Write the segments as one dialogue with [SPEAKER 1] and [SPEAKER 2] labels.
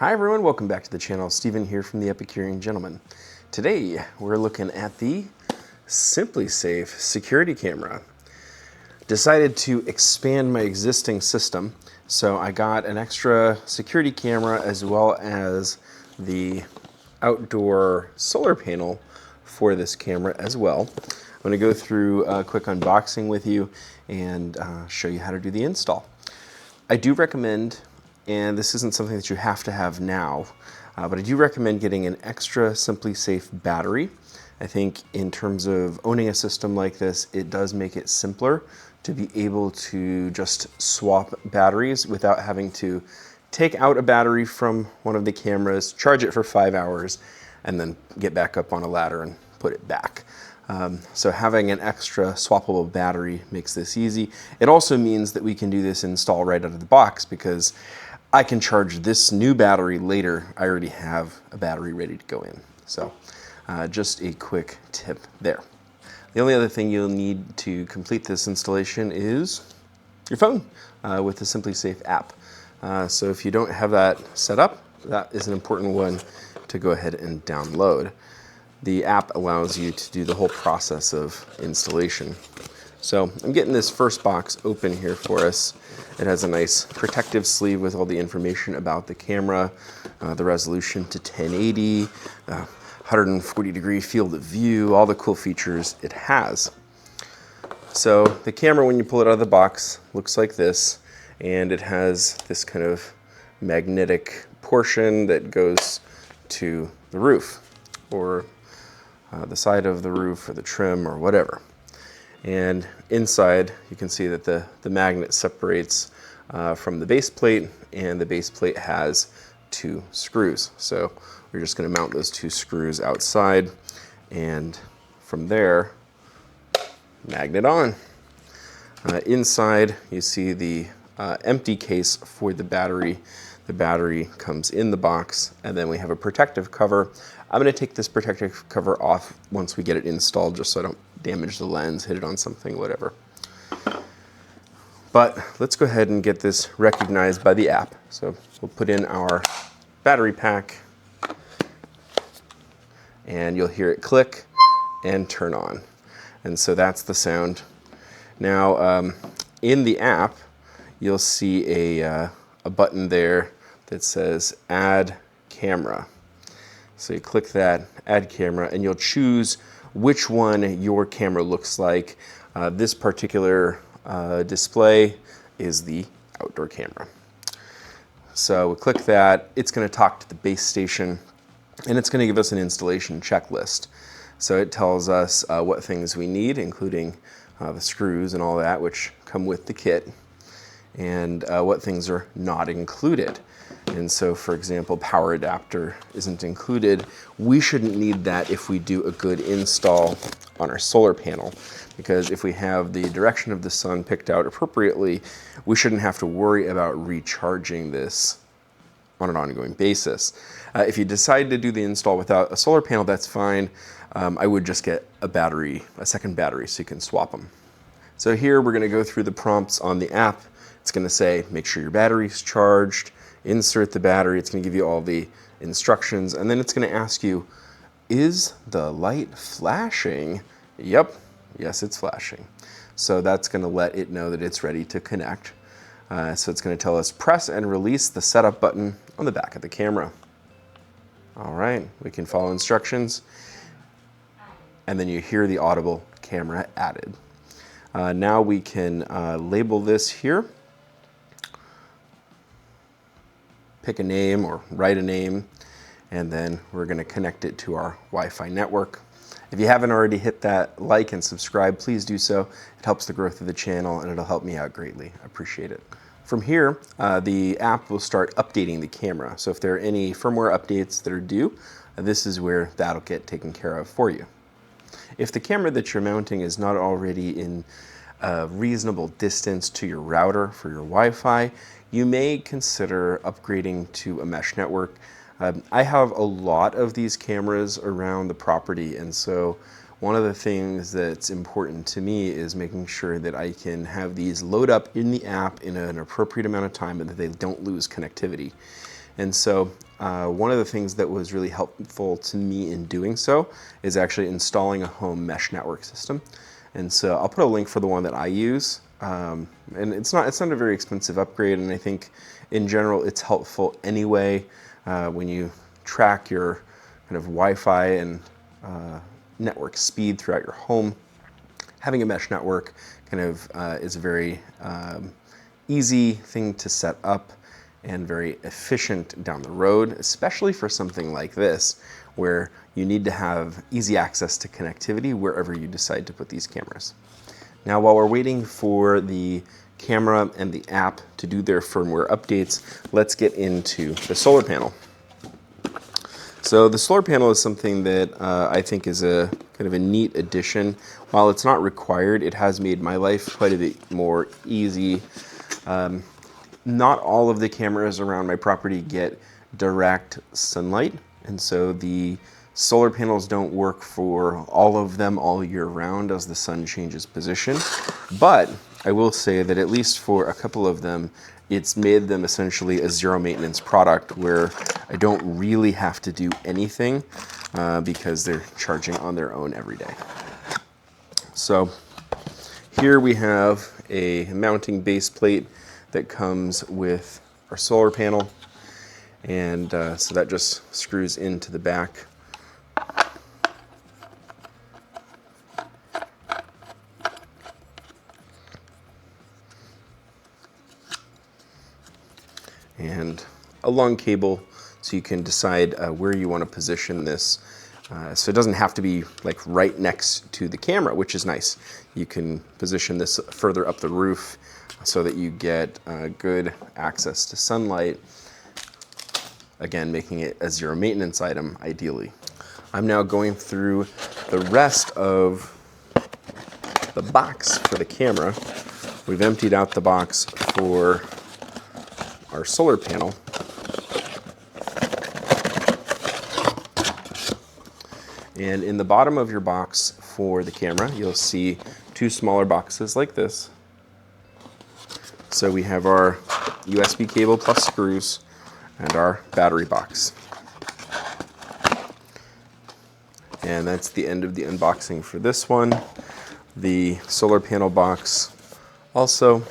[SPEAKER 1] Hi everyone, welcome back to the channel. Steven here from the Epicurean Gentleman. Today we're looking at the SimpliSafe security camera. Decided to expand my existing system, so I got an extra security camera as well as the outdoor solar panel for this camera as well. I'm going to go through a quick unboxing with you and show you how to do the install. I do recommend, and this isn't something that you have to have now, but I do recommend getting an extra SimpliSafe battery. I think in terms of owning a system like this, it does make it simpler to be able to just swap batteries without having to take out a battery from one of the cameras, charge it for 5 hours, and then get back up on a ladder and put it back. So having an extra swappable battery makes this easy. It also means that we can do this install right out of the box because I can charge this new battery later. I already have a battery ready to go in. So just a quick tip there. The only other thing you'll need to complete this installation is your phone with the SimpliSafe app. So if you don't have that set up, that is an important one to go ahead and download. The app allows you to do the whole process of installation. So I'm getting this first box open here for us. It has a nice protective sleeve with all the information about the camera, the resolution to 1080, 140-degree field of view, all the cool features it has. So the camera, when you pull it out of the box, looks like this, and it has this kind of magnetic portion that goes to the roof, or the side of the roof, or the trim, or whatever. And inside, you can see that the magnet separates from the base plate, and the base plate has 2 screws. So we're just going to mount those 2 screws outside, and from there, magnet on. Inside, you see the empty case for the battery. The battery comes in the box, and then we have a protective cover. I'm going to take this protective cover off once we get it installed, just so I don't damage the lens, hit it on something, whatever. But let's go ahead and get this recognized by the app. So we'll put in our battery pack, and you'll hear it click and turn on. And so that's the sound. Now, in the app, you'll see a button there that says Add Camera. So you click that, Add Camera, and you'll choose which one your camera looks like. This particular display is the outdoor camera. So we click that, it's going to talk to the base station, and it's going to give us an installation checklist. So it tells us what things we need, including the screws and all that, which come with the kit, and what things are not included. And so, for example, power adapter isn't included. We shouldn't need that if we do a good install on our solar panel, because if we have the direction of the sun picked out appropriately, we shouldn't have to worry about recharging this on an ongoing basis. If you decide to do the install without a solar panel, that's fine. I would just get a second battery, so you can swap them. So here we're going to go through the prompts on the app. It's going to say, make sure your battery's charged, insert the battery. It's going to give you all the instructions, and then it's going to ask you, is the light flashing? Yep, yes, it's flashing. So that's going to let it know that it's ready to connect. So it's going to tell us, press and release the setup button on the back of the camera. All right, we can follow instructions, and then you hear the audible camera added. Now we can label this here. Pick a name or write a name, and then we're going to connect it to our Wi-Fi network. If you haven't already hit that like and subscribe, please do so. It helps the growth of the channel, and it'll help me out greatly. I appreciate it. From here, the app will start updating the camera. So if there are any firmware updates that are due, this is where that'll get taken care of for you. If the camera that you're mounting is not already in a reasonable distance to your router for your Wi-Fi, you may consider upgrading to a mesh network. I have a lot of these cameras around the property, and so one of the things that's important to me is making sure that I can have these load up in the app in an appropriate amount of time and that they don't lose connectivity. And so one of the things that was really helpful to me in doing so is actually installing a home mesh network system. And so I'll put a link for the one that I use. And it's not a very expensive upgrade, and I think in general it's helpful anyway when you track your kind of Wi-Fi and network speed throughout your home. Having a mesh network kind of is a very easy thing to set up and very efficient down the road, especially for something like this, where you need to have easy access to connectivity wherever you decide to put these cameras. Now, while we're waiting for the camera and the app to do their firmware updates, let's get into the solar panel. So the solar panel is something that I think is a kind of a neat addition. While it's not required, it has made my life quite a bit more easy. Not all of the cameras around my property get direct sunlight, and so the solar panels don't work for all of them all year round as the sun changes position. But I will say that at least for a couple of them, it's made them essentially a zero maintenance product where I don't really have to do anything because they're charging on their own every day. So here we have a mounting base plate that comes with our solar panel, and so that just screws into the back. And a long cable so you can decide where you want to position this. So it doesn't have to be like right next to the camera, which is nice. You can position this further up the roof so that you get good access to sunlight. Again, making it a zero maintenance item, ideally. I'm now going through the rest of the box for the camera. We've emptied out the box for our solar panel. And in the bottom of your box for the camera, you'll see two smaller boxes like this. So we have our USB cable plus screws and our battery box. And that's the end of the unboxing for this one. The solar panel box also.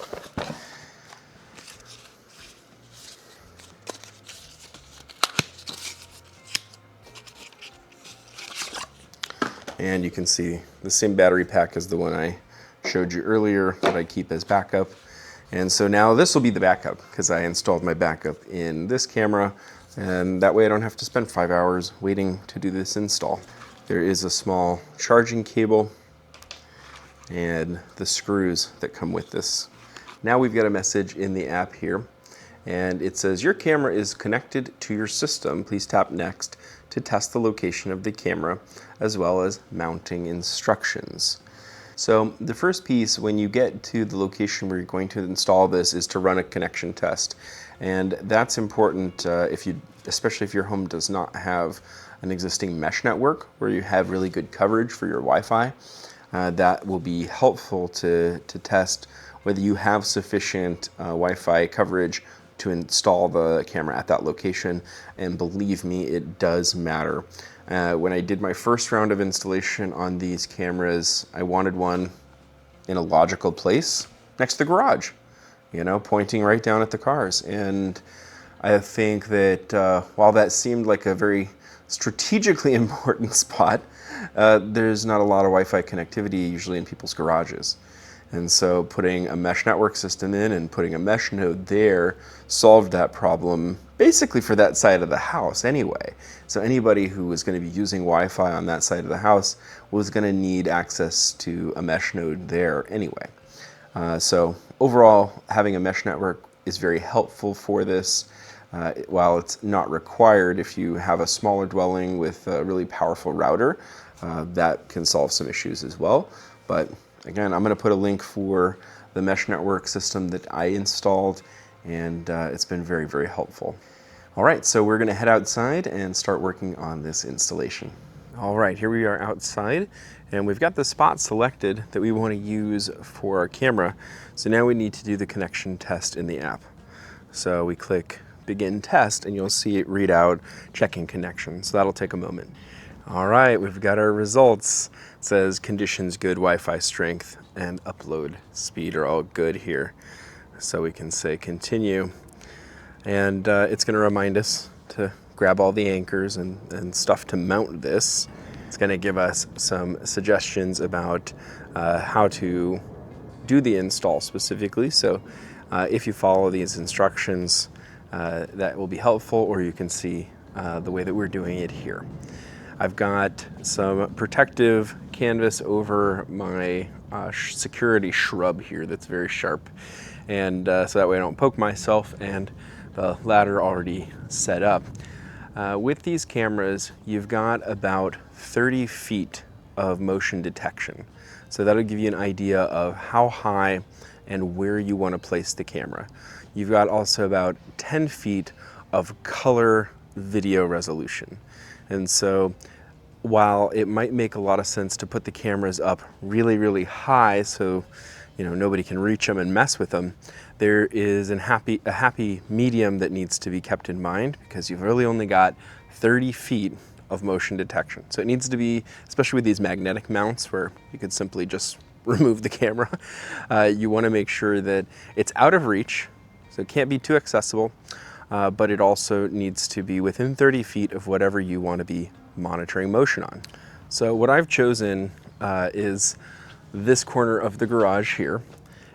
[SPEAKER 1] And you can see the same battery pack as the one I showed you earlier that I keep as backup. And so now this will be the backup because I installed my backup in this camera, and that way I don't have to spend 5 hours waiting to do this install. There is a small charging cable and the screws that come with this. Now we've got a message in the app here, and it says, your camera is connected to your system. Please tap next to test the location of the camera, as well as mounting instructions. So the first piece, when you get to the location where you're going to install this, is to run a connection test. And that's important especially if your home does not have an existing mesh network where you have really good coverage for your Wi-Fi. That will be helpful to test whether you have sufficient Wi-Fi coverage to install the camera at that location. And believe me, it does matter. When I did my first round of installation on these cameras, I wanted one in a logical place next to the garage, pointing right down at the cars. And I think that while that seemed like a very strategically important spot, there's not a lot of Wi-Fi connectivity usually in people's garages. And so putting a mesh network system in and putting a mesh node there solved that problem basically for that side of the house anyway. So anybody who was going to be using Wi-Fi on that side of the house was going to need access to a mesh node there anyway. So overall, having a mesh network is very helpful for this. While it's not required, if you have a smaller dwelling with a really powerful router, that can solve some issues as well. But again, I'm going to put a link for the mesh network system that I installed, and it's been very, very helpful. All right, so we're going to head outside and start working on this installation. All right, here we are outside, and we've got the spot selected that we want to use for our camera. So now we need to do the connection test in the app. So we click begin test, and you'll see it read out checking connection. So that'll take a moment. All right, we've got our results. It says conditions good, Wi-Fi strength, and upload speed are all good here. So we can say continue. And it's going to remind us to grab all the anchors and stuff to mount this. It's going to give us some suggestions about how to do the install specifically. So if you follow these instructions, that will be helpful, or you can see the way that we're doing it here. I've got some protective canvas over my security shrub here that's very sharp. And so that way I don't poke myself, and the ladder already set up. With these cameras, you've got about 30 feet of motion detection. So that'll give you an idea of how high and where you want to place the camera. You've got also about 10 feet of color video resolution. And so while it might make a lot of sense to put the cameras up really, really high so nobody can reach them and mess with them, there is a happy medium that needs to be kept in mind, because you've really only got 30 feet of motion detection. So it needs to be, especially with these magnetic mounts where you could simply just remove the camera, you want to make sure that it's out of reach, so it can't be too accessible, but it also needs to be within 30 feet of whatever you want to be monitoring motion on. So what I've chosen is this corner of the garage here.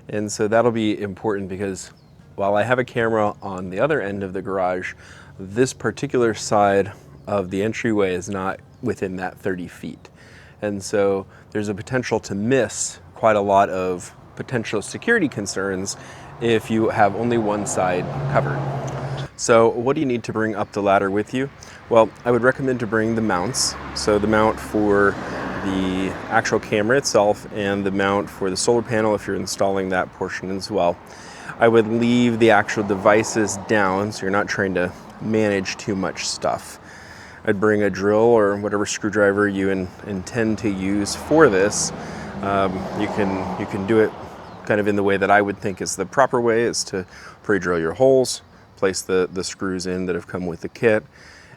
[SPEAKER 1] And so that'll be important because while I have a camera on the other end of the garage, this particular side of the entryway is not within that 30 feet. And so there's a potential to miss quite a lot of potential security concerns if you have only one side covered. So what do you need to bring up the ladder with you? Well, I would recommend to bring the mounts. So the mount for the actual camera itself and the mount for the solar panel if you're installing that portion as well. I would leave the actual devices down so you're not trying to manage too much stuff. I'd bring a drill or whatever screwdriver you intend to use for this. You can do it kind of in the way that I would think is the proper way, is to pre-drill your holes, place the screws in that have come with the kit,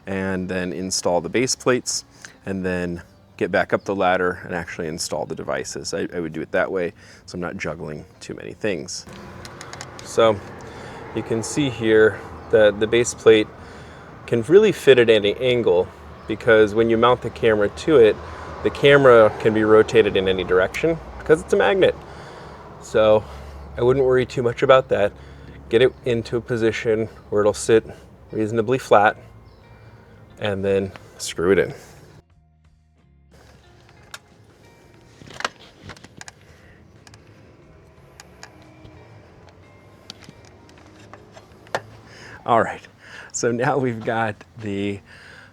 [SPEAKER 1] and then install the base plates, and then get back up the ladder and actually install the devices. I would do it that way so I'm not juggling too many things. So you can see here that the base plate can really fit at any angle, because when you mount the camera to it, the camera can be rotated in any direction because it's a magnet. So I wouldn't worry too much about that. Get it into a position where it'll sit reasonably flat, and then screw it in. All right, so now we've got the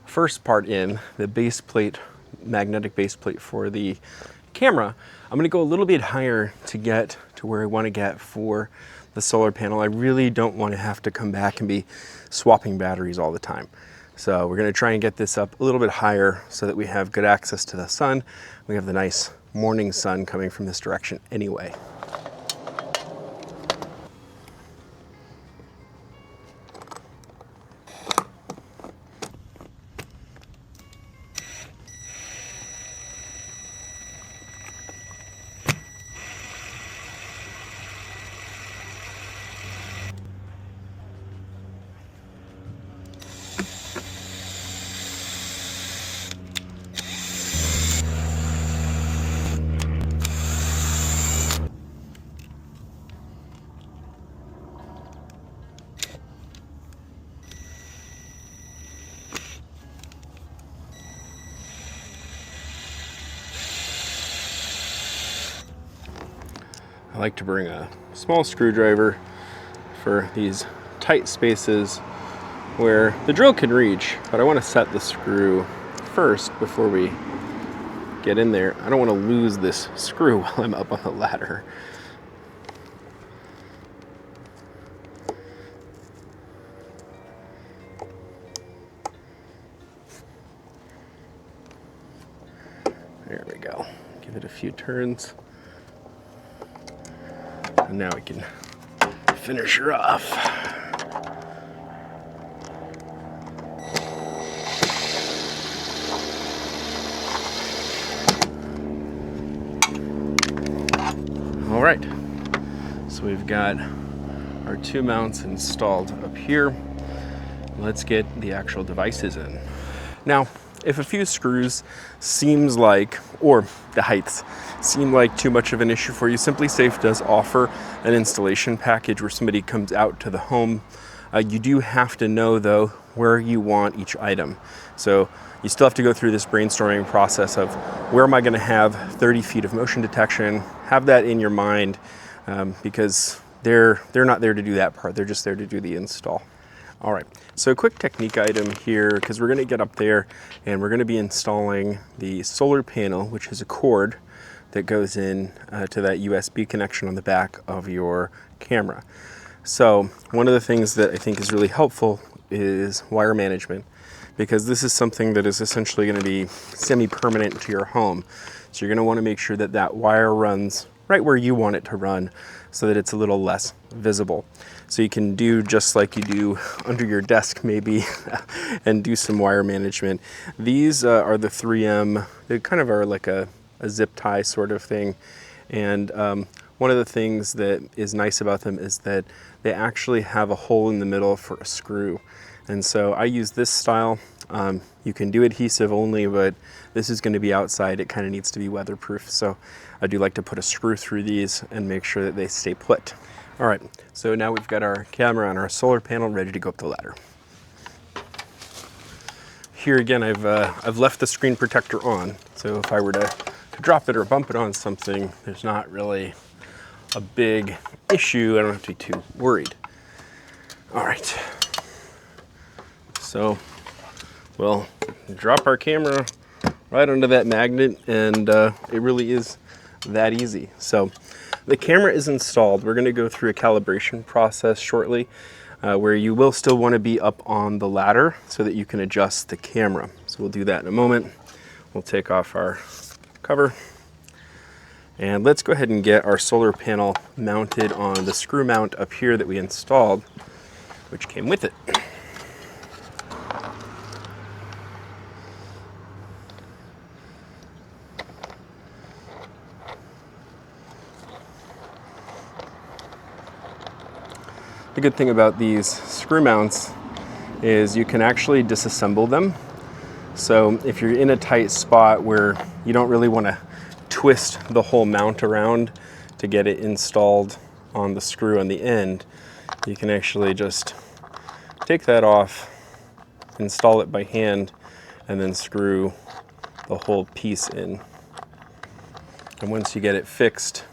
[SPEAKER 1] first part in, the base plate, magnetic base plate for the camera. I'm gonna go a little bit higher to get to where I wanna get for the solar panel. I really don't wanna have to come back and be swapping batteries all the time. So we're gonna try and get this up a little bit higher so that we have good access to the sun. We have the nice morning sun coming from this direction anyway. I like to bring a small screwdriver for these tight spaces where the drill can reach, but I want to set the screw first before we get in there. I don't want to lose this screw while I'm up on the ladder. There we go. Give it a few turns. And now we can finish her off. So we've got our two mounts installed up here. Let's get the actual devices in. Now, if a few screws seems like, or the heights seem like too much of an issue for you, SimpliSafe does offer an installation package where somebody comes out to the home. You do have to know though where you want each item. So you still have to go through this brainstorming process of where am I going to have 30 feet of motion detection. Have that in your mind because they're not there to do that part. They're just there to do the install. All right, so a quick technique item here, because we're going to get up there and we're going to be installing the solar panel, which is a cord that goes in to that USB connection on the back of your camera. So one of the things that I think is really helpful is wire management, because this is something that is essentially going to be semi-permanent to your home. So you're going to want to make sure that that wire runs right where you want it to run so that it's a little less visible. So you can do just like you do under your desk maybe and do some wire management. These are the 3M, they kind of are like a zip tie sort of thing. And one of the things that is nice about them is that they actually have a hole in the middle for a screw. And so I use this style. You can do adhesive only, but this is going to be outside. It kind of needs to be weatherproof. So I do like to put a screw through these and make sure that they stay put. All right, so now we've got our camera and our solar panel ready to go up the ladder. Here again, I've left the screen protector on. So if I were to drop it or bump it on something, there's not really a big issue. I don't have to be too worried. All right. So we'll drop our camera right onto that magnet, and it really is that easy. So the camera is installed. We're going to go through a calibration process shortly where you will still want to be up on the ladder so that you can adjust the camera. So we'll do that in a moment. We'll take off our cover. And let's go ahead and get our solar panel mounted on the screw mount up here that we installed, which came with it. The good thing about these screw mounts is you can actually disassemble them. So if you're in a tight spot where you don't really want to twist the whole mount around to get it installed on the screw on the end, you can actually just take that off, install it by hand, and then screw the whole piece in. And once you get it fixed,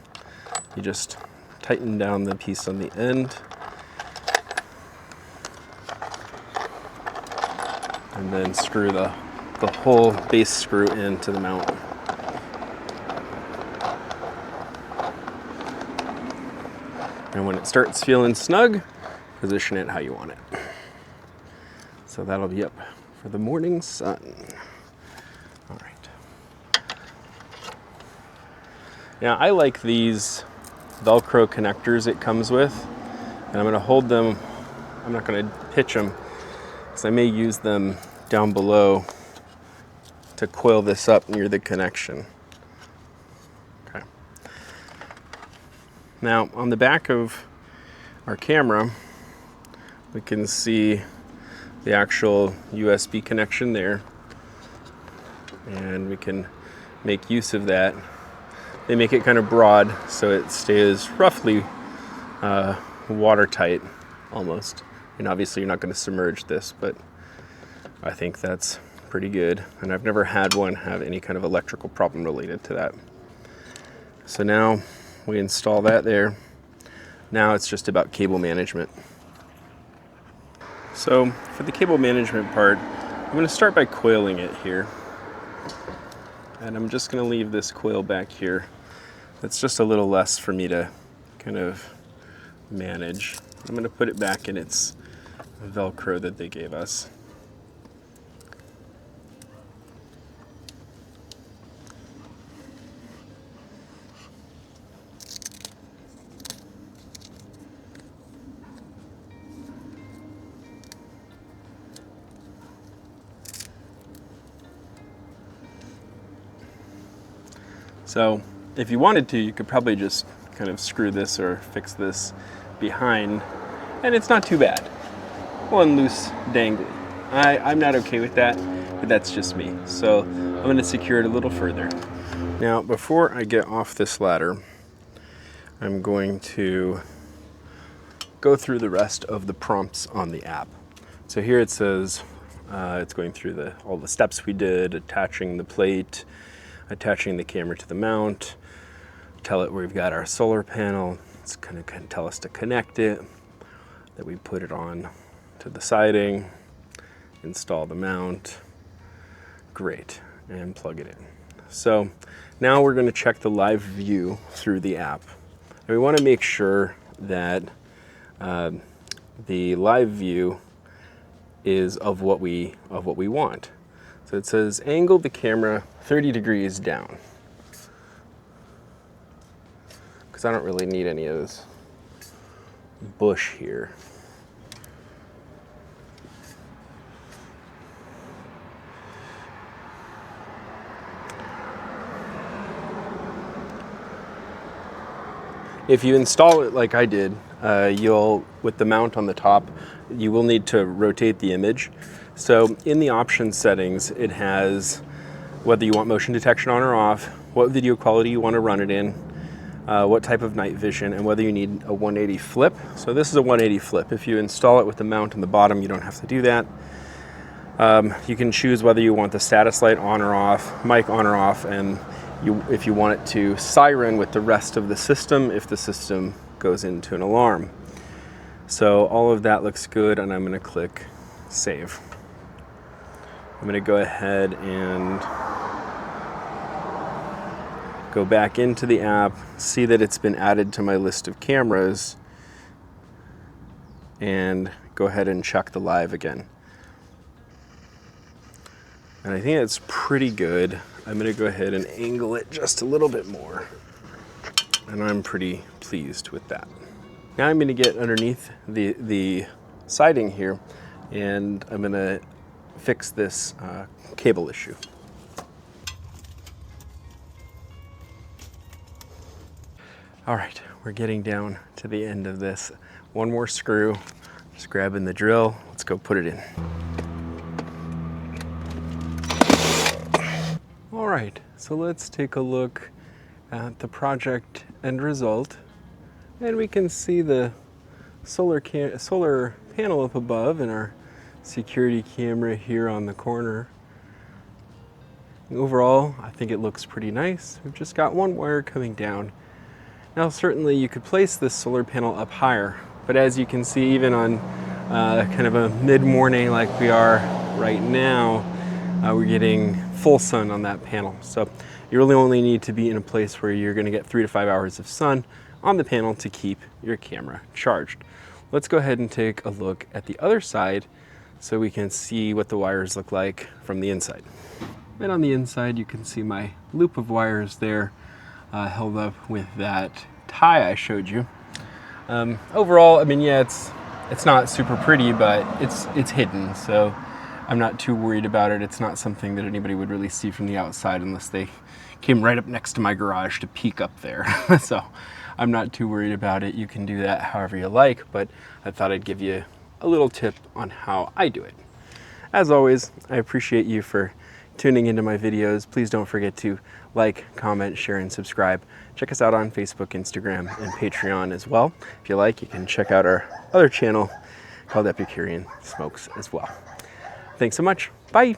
[SPEAKER 1] you just tighten down the piece on the end, and then screw the whole base screw into the mount. And when it starts feeling snug, position it how you want it. So that'll be up for the morning sun. All right. Now I like these Velcro connectors it comes with, and I'm going to hold them. I'm not going to pitch them because I may use them down below to coil this up near the connection. Okay. Now on the back of our camera, we can see the actual USB connection there, and we can make use of that. They make it kind of broad so it stays roughly watertight almost. And obviously you're not going to submerge this, but I think that's pretty good. And I've never had one have any kind of electrical problem related to that. So now we install that there. Now it's just about cable management. So for the cable management part, I'm going to start by coiling it here. And I'm just going to leave this coil back here. It's just a little less for me to kind of manage. I'm going to put it back in its Velcro that they gave us. So if you wanted to, you could probably just kind of screw this or fix this behind, and it's not too bad. One loose dangly. I'm not okay with that, but that's just me. So I'm going to secure it a little further. Now, before I get off this ladder, I'm going to go through the rest of the prompts on the app. So here it says, it's going through all the steps we did, attaching the plate, attaching the camera to the mount, tell it we've got our solar panel. It's going to tell us to connect it, that we put it on to the siding, install the mount, great, and plug it in. So now we're going to check the live view through the app. And we want to make sure that the live view is of what we want. So it says angle the camera 30 degrees down, because I don't really need any of this bush here. If you install it like I did, with the mount on the top, you will need to rotate the image. So in the options settings, it has whether you want motion detection on or off, what video quality you want to run it in, what type of night vision, and whether you need a 180 flip. So this is a 180 flip. If you install it with the mount on the bottom, you don't have to do that. You can choose whether you want the status light on or off, mic on or off, and if you want it to siren with the rest of the system if the system goes into an alarm. So all of that looks good, and I'm going to click save. I'm going to go ahead and go back into the app, see that it's been added to my list of cameras, and go ahead and check the live again. And I think it's pretty good. I'm going to go ahead and angle it just a little bit more, and I'm pretty pleased with that. Now I'm going to get underneath the siding here, and I'm going to fix this cable issue. All right, we're getting down to the end of this. One more screw, just grabbing the drill. Let's go put it in. All right, so let's take a look at the project end result. And we can see the solar panel up above and our security camera here on the corner. Overall, I think it looks pretty nice. We've just got one wire coming down. Now, certainly you could place this solar panel up higher, but as you can see, even on kind of a mid-morning like we are right now, we're getting full sun on that panel. So you really only need to be in a place where you're going to get 3 to 5 hours of sun on the panel to keep your camera charged. Let's go ahead and take a look at the other side so we can see what the wires look like from the inside. And on the inside, you can see my loop of wires there held up with that tie I showed you. Overall, I mean, yeah, it's not super pretty, but it's hidden, so I'm not too worried about it. It's not something that anybody would really see from the outside unless they came right up next to my garage to peek up there. So I'm not too worried about it. You can do that however you like, but I thought I'd give you a little tip on how I do it. As always, I appreciate you for tuning into my videos. Please don't forget to like, comment, share, and subscribe. Check us out on Facebook, Instagram, and Patreon as well. If you like, you can check out our other channel called Epicurean Smokes as well. Thanks so much. Bye.